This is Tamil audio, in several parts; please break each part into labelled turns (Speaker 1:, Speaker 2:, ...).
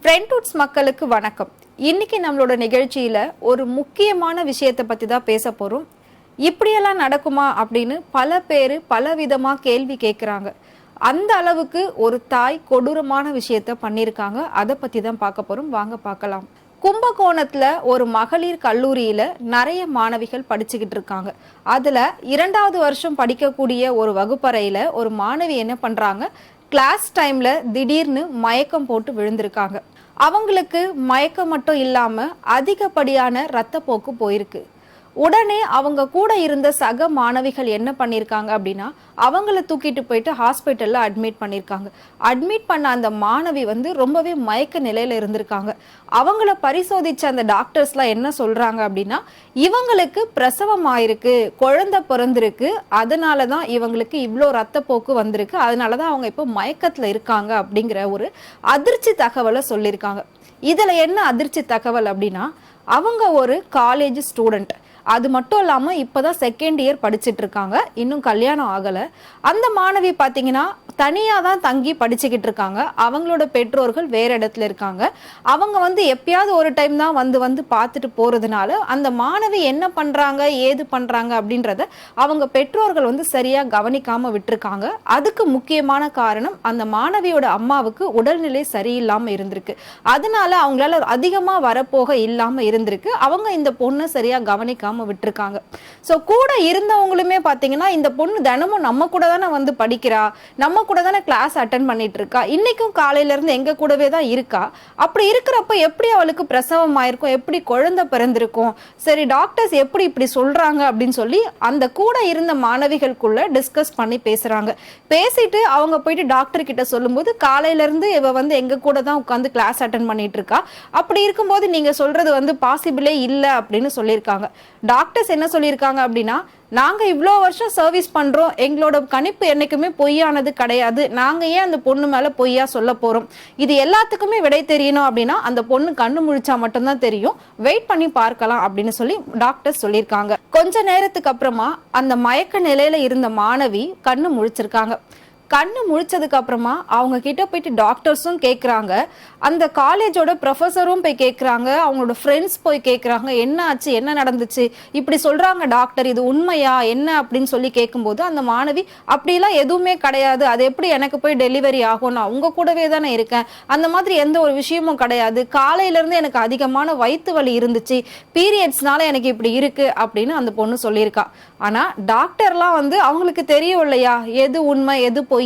Speaker 1: ஃப்ரெண்ட்வுட்ஸ் மக்களுக்கு வணக்கம். இன்னைக்கு நம்மளோட நிகழ்ச்சியில ஒரு முக்கியமான விஷயத்தை பத்தி தான் பேச போறோம். இப்படியெல்லாம் நடக்குமா அப்படின்னு பல பேர் பலவிதமா கேள்வி கேட்குறாங்க. அந்த அளவுக்கு ஒரு தாய் கொடூரமான விஷயத்த பண்ணியிருக்காங்க. அதை பத்தி தான் பார்க்க போறோம். வாங்க பார்க்கலாம். கும்பகோணத்துல ஒரு மகளிர் கல்லூரியில நிறைய மாணவிகள் படிச்சுக்கிட்டு இருக்காங்க. அதுல 2வது வருஷம் படிக்கக்கூடிய ஒரு வகுப்பறையில ஒரு மாணவி என்ன பண்றாங்க, கிளாஸ் டைம்ல திடீர்னு மயக்கம் போட்டு விழுந்திருக்காங்க. அவங்களுக்கு மயக்கம் மட்டும் இல்லாம அதிகப்படியான இரத்தப்போக்கு போயிருக்கு. உடனே அவங்க கூட இருந்த சக மாணவிகள் என்ன பண்ணியிருக்காங்க அப்படின்னா, அவங்கள தூக்கிட்டு போயிட்டு ஹாஸ்பிட்டல்ல அட்மிட் பண்ணியிருக்காங்க. அட்மிட் பண்ண அந்த மாணவி ரொம்பவே மயக்க நிலையில இருந்திருக்காங்க. அவங்கள பரிசோதிச்ச அந்த டாக்டர்ஸ்லாம் என்ன சொல்றாங்க அப்படின்னா, இவங்களுக்கு பிரசவம் ஆயிருக்கு, குழந்தை பிறந்திருக்கு, அதனாலதான் இவங்களுக்கு இவ்வளோ ரத்தப்போக்கு வந்திருக்கு, அதனாலதான் அவங்க இப்போ மயக்கத்துல இருக்காங்க அப்படிங்கிற ஒரு அதிர்ச்சி தகவலை சொல்லியிருக்காங்க. இதுல என்ன அதிர்ச்சி தகவல் அப்படின்னா, அவங்க ஒரு காலேஜ் ஸ்டூடெண்ட். அது மட்டும் இல்லாமல் இப்போதான் 2nd இயர் படிச்சுட்டு இருக்காங்க. இன்னும் கல்யாணம் ஆகலை. அந்த மாணவி பார்த்தீங்கன்னா தனியாக தான் தங்கி படிச்சுக்கிட்டு இருக்காங்க. அவங்களோட பெற்றோர்கள் வேற இடத்துல இருக்காங்க. அவங்க எப்பயாவது ஒரு டைம் தான் வந்து பார்த்துட்டு போகிறதுனால அந்த மாணவி என்ன பண்ணுறாங்க ஏது பண்ணுறாங்க அப்படின்றத அவங்க பெற்றோர்கள் சரியாக கவனிக்காமல் விட்டுருக்காங்க. அதுக்கு முக்கியமான காரணம் அந்த மாணவியோட அம்மாவுக்கு உடல்நிலை சரியில்லாமல் இருந்திருக்கு. அதனால அவங்களால அதிகமாக வரப்போக இல்லாமல் இருந்திருக்கு. அவங்க இந்த பொண்ணை சரியாக கவனிக்காம விட்டுருக்காங்க. சோ கூட இருந்தவங்களுமே பாத்தீங்கன்னா, இந்த பொண்ணு தினமும் நம்ம கூட தானே படிக்கிறா, நம்ம கூட தானே கிளாஸ் அட்டென்ட் பண்ணிட்டு இருக்கா, இன்னைக்கும் காலையில இருந்து எங்க கூடவே தான் இருக்கா, அப்படி இருக்கிறப்ப எப்படி அவளுக்கு பிரசவம் ஆயிருக்கும், எப்படி குழந்தை பிறந்திருக்கும், சரி டாக்டர்ஸ் எப்படி இப்படி சொல்றாங்க அப்படின்னு சொல்லி அந்த கூட இருந்த மாணவிகளுக்குள்ள டிஸ்கஸ் பண்ணி பேசுறாங்க. பேசிட்டு அவங்க போயிட்டு டாக்டர் கிட்ட சொல்லும்போது, காலையில இருந்து இவ எங்க கூட தான் உட்காந்து கிளாஸ் அட்டென்ட் பண்ணிட்டு இருக்கா, அப்படி இருக்கும்போது நீங்க சொல்றது பாசிபிளே இல்லை அப்படின்னு சொல்லியிருக்காங்க. டாக்டர்ஸ் என்ன சொல்லியிருக்காங்க அப்படின்னா, நாங்க இவ்வளோ வருஷம் சர்வீஸ் பண்றோம், எங்களோட கணிப்பு என்னைக்குமே பொய்யானது கிடையாது, நாங்க ஏன் அந்த பொண்ணு மேல பொய்யா சொல்ல போறோம், இது எல்லாத்துக்குமே விடை தெரியணும் அப்படின்னா அந்த பொண்ணு கண்ணு முழிச்சா மட்டும்தான் தெரியும், வெயிட் பண்ணி பார்க்கலாம் அப்படின்னு சொல்லி டாக்டர் சொல்லியிருக்காங்க. கொஞ்ச நேரத்துக்கு அப்புறமா அந்த மயக்க நிலையில இருந்த மாணவி கண்ணு முழிச்சிருக்காங்க. கண்ணு முழிச்சதுக்கு அப்புறமா அவங்க கிட்ட போயிட்டு டாக்டர்ஸும் கேட்குறாங்க, அந்த காலேஜோட ப்ரொஃபஸரும் போய் கேட்குறாங்க, அவங்களோட ஃப்ரெண்ட்ஸ் போய் கேட்குறாங்க, என்ன ஆச்சு, என்ன நடந்துச்சு, இப்படி சொல்றாங்க டாக்டர், இது உண்மையா என்ன அப்படின்னு சொல்லி கேட்கும்போது அந்த மாணவி, அப்படிலாம் எதுவுமே கிடையாது, அது எப்படி எனக்கு போய் டெலிவரி ஆகும், நான் உங்க கூடவே தானே இருக்கேன், அந்த மாதிரி எந்த ஒரு விஷயமும் கிடையாது, காலையில இருந்து எனக்கு அதிகமான வயிற்று வலி இருந்துச்சு, பீரியட்ஸ்னால எனக்கு இப்படி இருக்கு அப்படின்னு அந்த பொண்ணு சொல்லியிருக்கா. ஆனா டாக்டர்லாம் அவங்களுக்கு தெரியும் இல்லையா, எது உண்மை எது பொய்.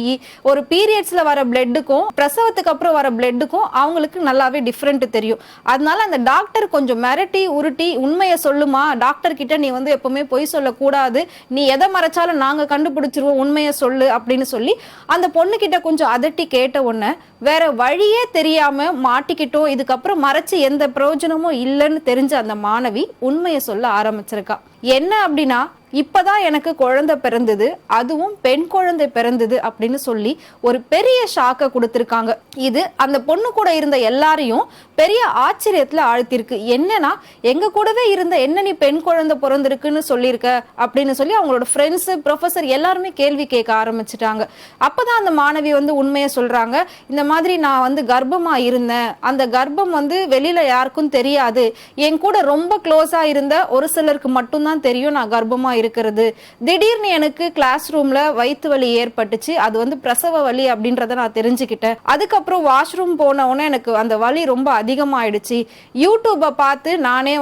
Speaker 1: ஒரு பீரியட்ஸ்ல வர பிளட்டுக்கும் பிரசவத்துக்கு அப்புறம் வர பிளட்டுக்கும் அவங்களுக்கு நல்லாவே டிஃபரெண்ட் தெரியும். அதனால அந்த டாக்டர் கொஞ்சம் மிரட்டி உருட்டி, உண்மையை சொல்லுமா, டாக்டர் கிட்ட நீ எப்பவுமே பொய் சொல்லக்கூடாது, நீ எதை மறைச்சாலும் நாங்க கண்டுபிடிச்சிருவோம், உண்மையை சொல்லு அப்படின்னு சொல்லி அந்த பொண்ணு கிட்ட கொஞ்சம் அதட்டி கேட்ட உடனே வேற வழியே தெரியாம மாட்டிக்கிட்டோம், இதுக்கப்புறம் மறைச்சு எந்த பிரயோஜனமும் இல்லைன்னு தெரிஞ்ச அந்த மாணவி உண்மையை சொல்ல ஆரம்பிச்சிருக்கா. என்ன அப்படின்னா, இப்பதான் எனக்கு குழந்தை பிறந்தது, அதுவும் பெண் குழந்தை பிறந்தது அப்படின்னு சொல்லி ஒரு பெரிய ஷாக்கை கொடுத்திருக்காங்க. இது அந்த பொண்ணு கூட இருந்த எல்லாரையும் பெரிய ஆச்சரியத்துல ஆழ்த்திருக்கு. என்னன்னா, எங்க கூடவே இருந்த என்ன நீ பெண் குழந்தை பிறந்திருக்குன்னு சொல்லியிருக்க அப்படின்னு சொல்லி அவங்களோட ஃப்ரெண்ட்ஸ் ப்ரொஃபஸர் எல்லாருமே கேள்வி கேட்க ஆரம்பிச்சுட்டாங்க. அப்பதான் அந்த மாணவி உண்மையை சொல்றாங்க, இந்த மாதிரி நான் கர்ப்பமா இருந்தேன், அந்த கர்ப்பம் வெளியில யாருக்கும் தெரியாது, என் கூட ரொம்ப க்ளோஸா இருந்த ஒரு சிலருக்கு மட்டும்தான் தெரியும் நான் கர்ப்பமா இருக்கிறது, திடீர்னு எனக்கு கிளாஸ் ரூம்ல வயிற்று வலி ஏற்பட்டுச்சு, அது பிரசவ வலி அப்படின்றத நான் தெரிஞ்சுக்கிட்டேன், அதுக்கப்புறம் வாஷ்ரூம் போன உடனே எனக்கு அந்த வலி ரொம்ப அதிகமாயிடுச்சு, யூடியூபை பார்த்து நானே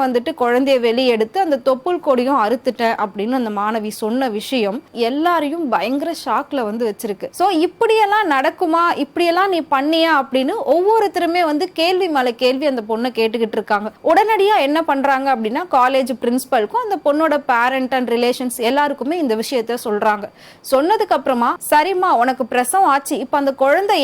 Speaker 1: குழந்தைய வெளியெடுத்து அந்த தொப்புள் கொடியும் அறுத்துட்டேன் அப்படின்னு அந்த மாணவி சொன்ன விஷயம் எல்லாரையும் பயங்கர ஷாக்ல வச்சிருக்கு. சோ இப்படியெல்லாம் நடக்குமா, இப்படியெல்லாம் நீ பண்ணியா அப்படின்னு ஒவ்வொருத்தருமே கேள்வி மேல கேள்வி அந்த பொண்ணை கேட்டுக்கிட்டு இருக்காங்க. உடனடியா என்ன பண்றாங்க அப்படின்னா, காலேஜ் பிரின்சிபலுக்கும் அந்த பொண்ணோட பேரண்ட் அண்ட் ரிலேஷன்ஸ் எல்லாருக்குமே இந்த விஷயத்த சொல்றாங்க. சொன்னதுக்கு அப்புறமா, சரிம்மா உனக்கு பிரசவம் ஆச்சு, இப்ப அந்த குழந்தை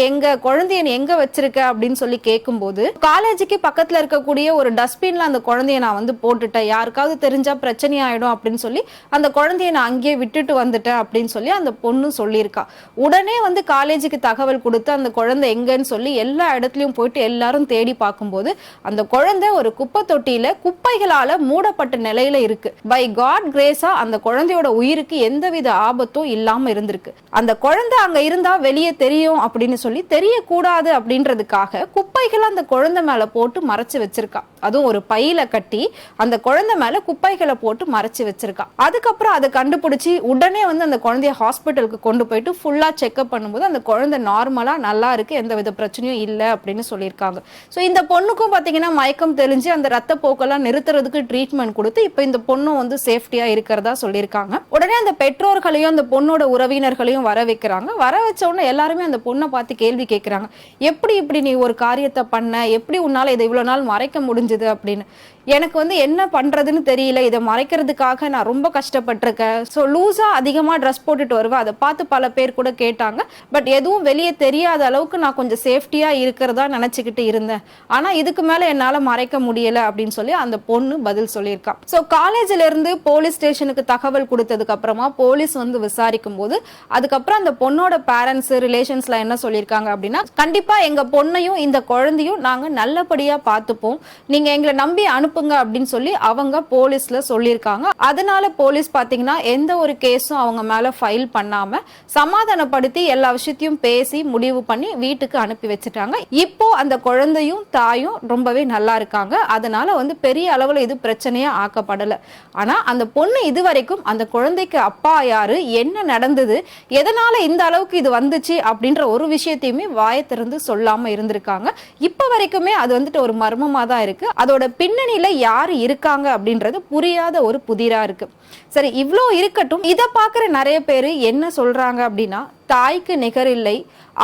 Speaker 1: குழந்தைய எங்க வச்சிருக்க அப்படின்னு சொல்லி கேட்கும்போது, காலேஜுக்கு பக்கத்துல இருக்கக்கூடிய ஒரு டஸ்ட்பின்ல அந்த குழந்தைய நான் போட்டுட்டேன், யாருக்காவது தெரிஞ்சா பிரச்சனை ஆயிடும் அப்படின்னு சொல்லி அந்த குழந்தைய நான் அங்கேயே விட்டுட்டு வந்துட்டேன் அப்படின்னு சொல்லி அந்த பொண்ணு சொல்லியிருக்கா. உடனே காலேஜுக்கு தகவல் கொடுத்து அந்த குழந்தை எங்கன்னு சொல்லி எல்லா இடத்துலயும் போயிட்டு எல்லாரும் தேடி பார்க்கும்போது அந்த குழந்தை ஒரு குப்பை தொட்டியில குப்பைகளால மூடப்பட்ட நிலையில இருக்கு. பை காட் கிரேஸா அந்த அந்த குழந்தையோட உயிருக்கு எந்தவித ஆபத்தும் இல்லாம இருந்திருக்கு. அந்த குழந்தை அங்க இருந்தா வெளியே தெரியும் அப்படின்னு சொல்லி தெரியக்கூடாது அப்படின்றதுக்காக குப்பைகளை அந்த குழந்தை மேல போட்டு மறைச்சு வச்சிருக்கா. அதுவும் ஒரு பையில கட்டி அந்த குழந்தை மேல குப்பைகளை போட்டு மறைச்சு வச்சிருக்கா. அதுக்கப்புறம் அதை கண்டுபிடிச்சி உடனே வந்து அந்த குழந்தைய ஹாஸ்பிட்டலுக்கு கொண்டு போயிட்டு ஃபுல்லா செக்அப் பண்ணும்போது அந்த குழந்தை நார்மலா நல்லா இருக்கு, எந்தவித பிரச்சனையும் இல்லை அப்படின்னு சொல்லியிருக்காங்க. ஸோ இந்த பொண்ணுக்கும் பார்த்தீங்கன்னா மயக்கம் தெளிஞ்சு அந்த ரத்த போக்கெல்லாம் நிறுத்துறதுக்கு ட்ரீட்மெண்ட் கொடுத்து இப்போ இந்த பொண்ணும் வந்து சேஃப்டியா இருக்கிறதா சொல்லியிருக்காங்க. உடனே அந்த பெற்றோர்களையும் அந்த பொண்ணோட உறவினர்களையும் வர வைக்கிறாங்க. வர வச்ச உடனே எல்லாருமே அந்த பொண்ணை பார்த்து கேள்வி கேட்கிறாங்க, எப்படி இப்படி நீ ஒரு காரியத்தை பண்ண, எப்படி உன்னால இதை இவ்வளவு நாள் மறைக்க முடிஞ்சது அப்படின்னு. எனக்கு வந்து என்ன பண்றதுன்னு தெரியல, இதை மறைக்கிறதுக்காக நான் ரொம்ப கஷ்டப்பட்டிருக்கேன். ஸோ லூஸா அதிகமா ட்ரெஸ் போட்டுட்டு வருவேன், அதை பார்த்து பல பேர் கூட கேட்டாங்க. பட் எதுவும் வெளியே தெரியாத அளவுக்கு நான் கொஞ்சம் சேஃப்டியா இருக்கிறதா நினைச்சுக்கிட்டு இருந்தேன். ஆனா இதுக்கு மேல என்னால மறைக்க முடியல அப்படின்னு சொல்லி அந்த பொண்ணு பதில் சொல்லியிருக்கா. ஸோ காலேஜ்ல இருந்து போலீஸ் ஸ்டேஷனுக்கு தகவல் கொடுத்ததுக்கு அப்புறமா போலீஸ் வந்து விசாரிக்கும் போது அதுக்கப்புறம் அந்த பொண்ணோட பேரண்ட்ஸ் ரிலேஷன்ஸ்ல என்ன சொல்லியிருக்காங்க அப்படின்னா, கண்டிப்பா எங்க பொண்ணையும் இந்த குழந்தையும் நாங்க நல்லபடியா பார்த்துப்போம், நீங்க எங்களை நம்பி அனுப்புங்க அப்படின்னு சொல்லி அவங்க போலீஸ்ல சொல்லியிருக்காங்க. அதனால போலீஸ் பாத்தீங்கன்னா எந்த ஒரு கேஸும் அவங்க மேல ஃபைல் பண்ணாம சமாதானப்படுத்தி எல்லா விஷயத்தையும் பேசி முடிவு பண்ணி வீட்டுக்கு அனுப்பி வச்சுட்டாங்க. இப்போ அந்த குழந்தையும் தாயும் ரொம்பவே நல்லா இருக்காங்க. அதனால வந்து பெரிய அளவுல இது பிரச்சனையா ஆக்கப்படல. ஆனா அந்த பொண்ணு இதுவரைக்கும் அந்த குழந்தைக்கு அப்பா யாரு, என்ன நடந்தது, எதனால இந்த அளவுக்கு இது வந்துச்சு அப்படின்ற ஒரு விஷயத்தையுமே வாயை திறந்து சொல்லாம இருந்திருக்காங்க. இப்ப வரைக்குமே அது வந்துட்டு ஒரு மர்மமா தான் இருக்கு. அதோட பின்னணியில யாரு இருக்காங்க அப்படின்றது புரியாத ஒரு புதிரா இருக்கு. சரி, இவ்வளோ இருக்கட்டும். இதை பார்க்குற நிறைய பேர் என்ன சொல்றாங்க அப்படின்னா, தாய்க்கு நிகரில்லை,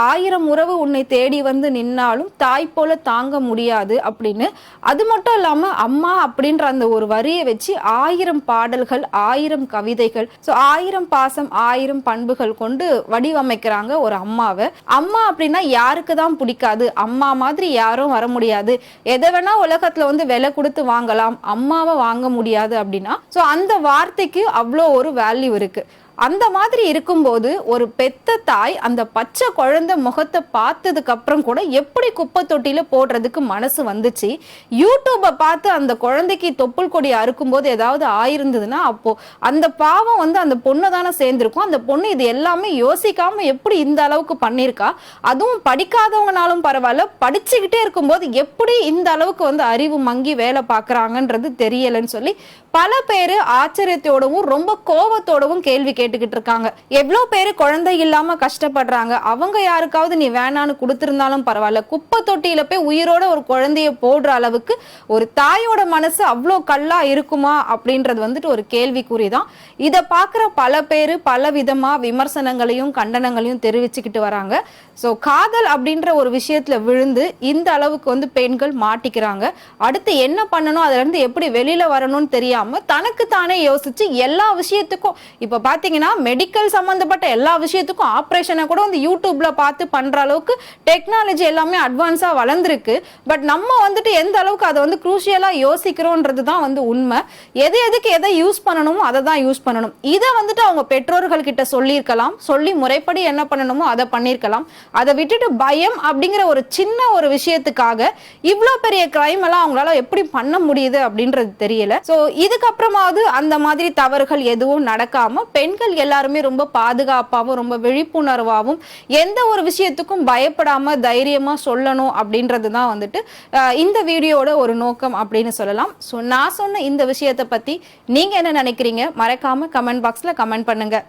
Speaker 1: 1000 உறவு உன்னை தேடி வந்து நின்னாலும் தாய் போல தாங்க முடியாது அப்படின்னு. அது மட்டும் இல்லாம அம்மா அப்படின்ற அந்த ஒரு வரியை வச்சு 1000 பாடல்கள், 1000 கவிதைகள், 1000 பாசம், 1000 பண்புகள் கொண்டு வடிவமைக்கிறாங்க ஒரு அம்மாவை. அம்மா அப்படின்னா யாருக்கு தான் பிடிக்காது, அம்மா மாதிரி யாரும் வர முடியாது, எதை வேணா உலகத்துல வந்து விலை கொடுத்து வாங்கலாம், அம்மாவை வாங்க முடியாது அப்படின்னா ஸோ அந்த வார்த்தைக்கு அவ்வளோ ஒரு வேல்யூ இருக்கு. அந்த மாதிரி இருக்கும்போது ஒரு பெத்த தாய் அந்த பச்சை குழந்தை முகத்தை பார்த்ததுக்கு அப்புறம் கூட எப்படி குப்பை தொட்டியில போடுறதுக்கு மனசு வந்துச்சு? யூடியூப்பை பார்த்து அந்த குழந்தைக்கு தொப்புள் கொடி அறுக்கும் போது ஏதாவது ஆயிருந்ததுன்னா அப்போ அந்த பாவம் வந்து அந்த பொண்ணு தானே சேர்ந்திருக்கும். அந்த பொண்ணு இது எல்லாமே யோசிக்காம எப்படி இந்த அளவுக்கு பண்ணியிருக்கா? அதுவும் படிக்காதவங்கனாலும் பரவாயில்ல, படிச்சுக்கிட்டே இருக்கும்போது எப்படி இந்த அளவுக்கு வந்து அறிவு மங்கி வேலை பார்க்கறாங்கன்றது தெரியலன்னு சொல்லி பல பேரு ஆச்சரியத்தோடவும் ரொம்ப கோபத்தோடவும் கேள்வி கேட்டுக்கிட்டு இருக்காங்க. எவ்வளவு பேரு குழந்தை இல்லாம கஷ்டப்படுறாங்க. அவங்க யாருக்காவது நீ வேணான்னு கொடுத்திருந்தாலும் பரவாயில்ல, குப்பை தொட்டியில போய் உயிரோட ஒரு குழந்தைய போடுற அளவுக்கு ஒரு தாயோட மனசு அவ்வளோ கல்லா இருக்குமா அப்படின்றது வந்துட்டு ஒரு கேள்விக்குறிதான். இதை பார்க்குற பல பேரு பல விதமா விமர்சனங்களையும் கண்டனங்களையும் தெரிவிச்சுக்கிட்டு வராங்க. ஸோ காதல் அப்படின்ற ஒரு விஷயத்துல விழுந்து இந்த அளவுக்கு வந்து பெண்கள் மாட்டிக்கிறாங்க. அடுத்து என்ன பண்ணணும், அதுல இருந்து எப்படி வெளியில வரணும்னு தெரியாம தனக்கு தானே யோசிச்சு எல்லா விஷயத்துக்கும், இப்ப பாத்தீங்கன்னா மெடிக்கல் சம்பந்தப்பட்ட எல்லா விஷயத்துக்கும் ஆப்ரேஷனை கூட வந்து யூடியூப்ல பார்த்து பண்ற அளவுக்கு டெக்னாலஜி எல்லாமே அட்வான்ஸா வளர்ந்துருக்கு. பட் நம்ம வந்துட்டு எந்த அளவுக்கு அதை வந்து குரூஷியலா யோசிக்கிறோன்றது தான் வந்து உண்மை. எதுக்கு எதை யூஸ் பண்ணணுமோ அதை தான் யூஸ் பண்ணணும். இதை வந்துட்டு அவங்க பெற்றோர்கள் கிட்ட சொல்லியிருக்கலாம், சொல்லி முறைப்படி என்ன பண்ணணுமோ அதை பண்ணியிருக்கலாம். அதை விட்டுட்டு பயம் அப்படிங்கிற ஒரு சின்ன ஒரு விஷயத்துக்காக இவ்வளோ பெரிய கிரைம் எல்லாம் அவங்களால எப்படி பண்ண முடியுது அப்படின்றது தெரியல. ஸோ இதுக்கப்புறமாவது அந்த மாதிரி தவறுகள் எதுவும் நடக்காம பெண்கள் எல்லாருமே ரொம்ப பாதுகாப்பாகவும் ரொம்ப விழிப்புணர்வாகவும் எந்த ஒரு விஷயத்துக்கும் பயப்படாம தைரியமா சொல்லணும் அப்படின்றது தான் வந்துட்டு இந்த வீடியோட ஒரு நோக்கம் அப்படின்னு சொல்லலாம். ஸோ நான் சொன்ன இந்த விஷயத்தை பத்தி நீங்க என்ன நினைக்கிறீங்க? மறக்காம கமெண்ட் பாக்ஸ்ல கமெண்ட் பண்ணுங்க.